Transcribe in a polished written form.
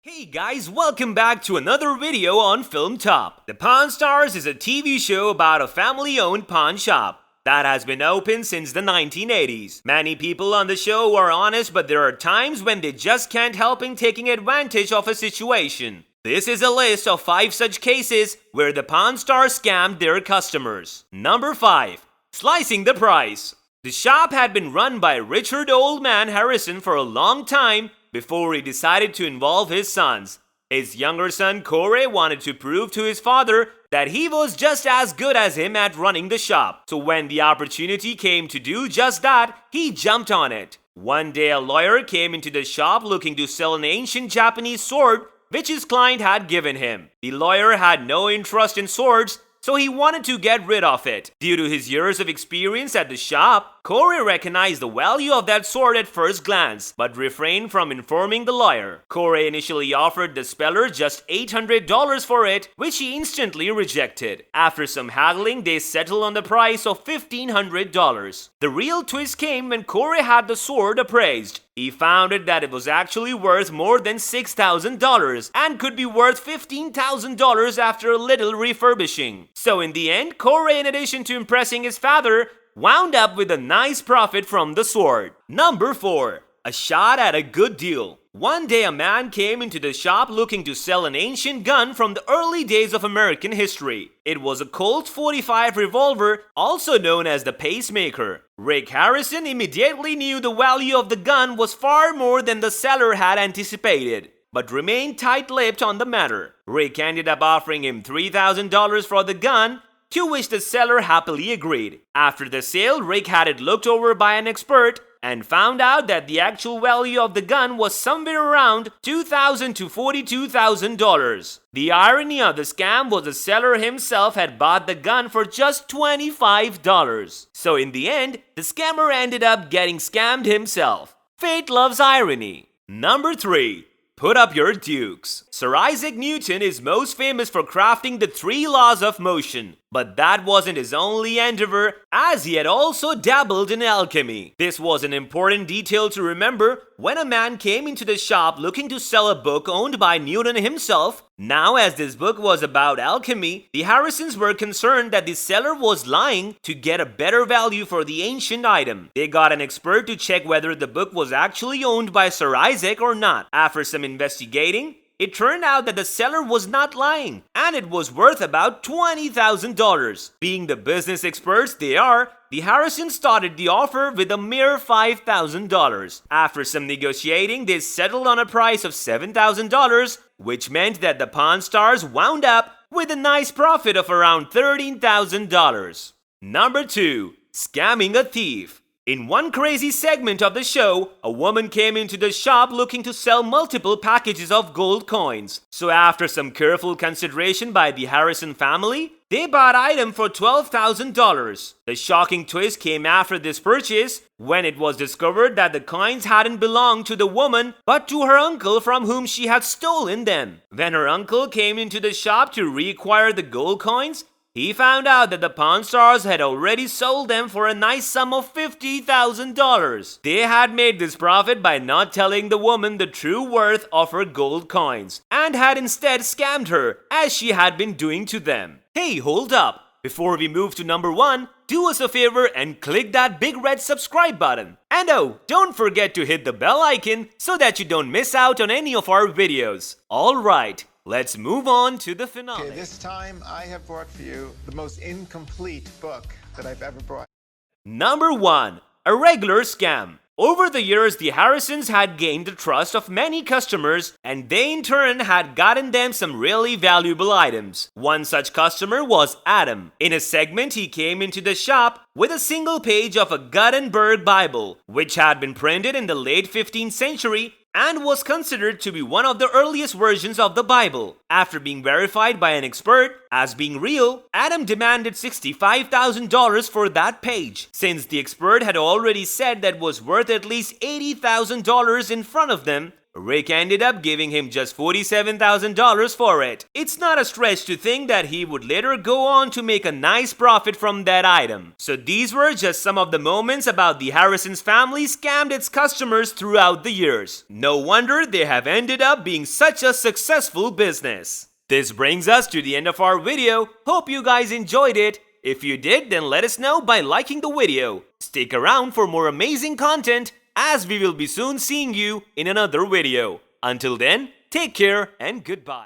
Hey guys, welcome back to another video on Film Top. The Pawn Stars is a TV show about a family-owned pawn shop that has been open since the 1980s. Many people on the show are honest, but there are times when they just can't help taking advantage of a situation. This is a list of 5 such cases where the Pawn Stars scammed their customers. Number 5. Slicing the price. The shop had been run by Richard Old Man Harrison for a long time before he decided to involve his sons. His younger son Corey wanted to prove to his father that he was just as good as him at running the shop. So when the opportunity came to do just that, he jumped on it. One day a lawyer came into the shop looking to sell an ancient Japanese sword which his client had given him. The lawyer had no interest in swords, so he wanted to get rid of it. Due to his years of experience at the shop, Corey recognized the value of that sword at first glance, but refrained from informing the lawyer. Corey initially offered the seller just $800 for it, which he instantly rejected. After some haggling, they settled on the price of $1,500. The real twist came when Corey had the sword appraised. He found that it was actually worth more than $6,000 and could be worth $15,000 after a little refurbishing. So in the end, Corey, in addition to impressing his father, wound up with a nice profit from the sword. Number 4. A shot at a good deal. One day a man came into the shop looking to sell an ancient gun from the early days of American history. It was a Colt 45 revolver, also known as the Pacemaker. Rick Harrison immediately knew the value of the gun was far more than the seller had anticipated, but remained tight-lipped on the matter. Rick ended up offering him $3,000 for the gun, to which the seller happily agreed. After the sale, Rick had it looked over by an expert and found out that the actual value of the gun was somewhere around $2,000 to $42,000. The irony of the scam was the seller himself had bought the gun for just $25. So in the end, the scammer ended up getting scammed himself. Fate loves irony. Number 3. Put up your dukes. Sir Isaac Newton is most famous for crafting the 3 laws of motion. But that wasn't his only endeavor, as he had also dabbled in alchemy. This was an important detail to remember when a man came into the shop looking to sell a book owned by Newton himself. Now, as this book was about alchemy, the Harrisons were concerned that the seller was lying to get a better value for the ancient item. They got an expert to check whether the book was actually owned by Sir Isaac or not. After some investigating, it turned out that the seller was not lying, and it was worth about $20,000. Being the business experts they are, the Harrisons started the offer with a mere $5,000. After some negotiating, they settled on a price of $7,000, which meant that the Pawn Stars wound up with a nice profit of around $13,000. Number 2. Scamming a thief. In one crazy segment of the show, a woman came into the shop looking to sell multiple packages of gold coins. So after some careful consideration by the Harrison family, they bought item for $12,000. The shocking twist came after this purchase, when it was discovered that the coins hadn't belonged to the woman, but to her uncle from whom she had stolen them. When her uncle came into the shop to reacquire the gold coins, he found out that the Pawn Stars had already sold them for a nice sum of $50,000. They had made this profit by not telling the woman the true worth of her gold coins, and had instead scammed her, as she had been doing to them. Hey, hold up! Before we move to number 1, do us a favor and click that big red subscribe button. And oh, don't forget to hit the bell icon so that you don't miss out on any of our videos. Alright, let's move on to the finale. Okay, this time I have brought for you the most incomplete book that I've ever brought. Number 1. A regular scam. Over the years, the Harrisons had gained the trust of many customers, and they in turn had gotten them some really valuable items. One such customer was Adam. In a segment, he came into the shop with a single page of a Gutenberg Bible, which had been printed in the late 15th century and was considered to be one of the earliest versions of the Bible. After being verified by an expert as being real, Adam demanded $65,000 for that page, since the expert had already said that was worth at least $80,000 in front of them. Rick ended up giving him just $47,000 for it. It's not a stretch to think that he would later go on to make a nice profit from that item. So these were just some of the moments about the Harrison's family scammed its customers throughout the years. No wonder they have ended up being such a successful business. This brings us to the end of our video. Hope you guys enjoyed it. If you did, then let us know by liking the video. Stick around for more amazing content, as we will be soon seeing you in another video. Until then, take care and goodbye.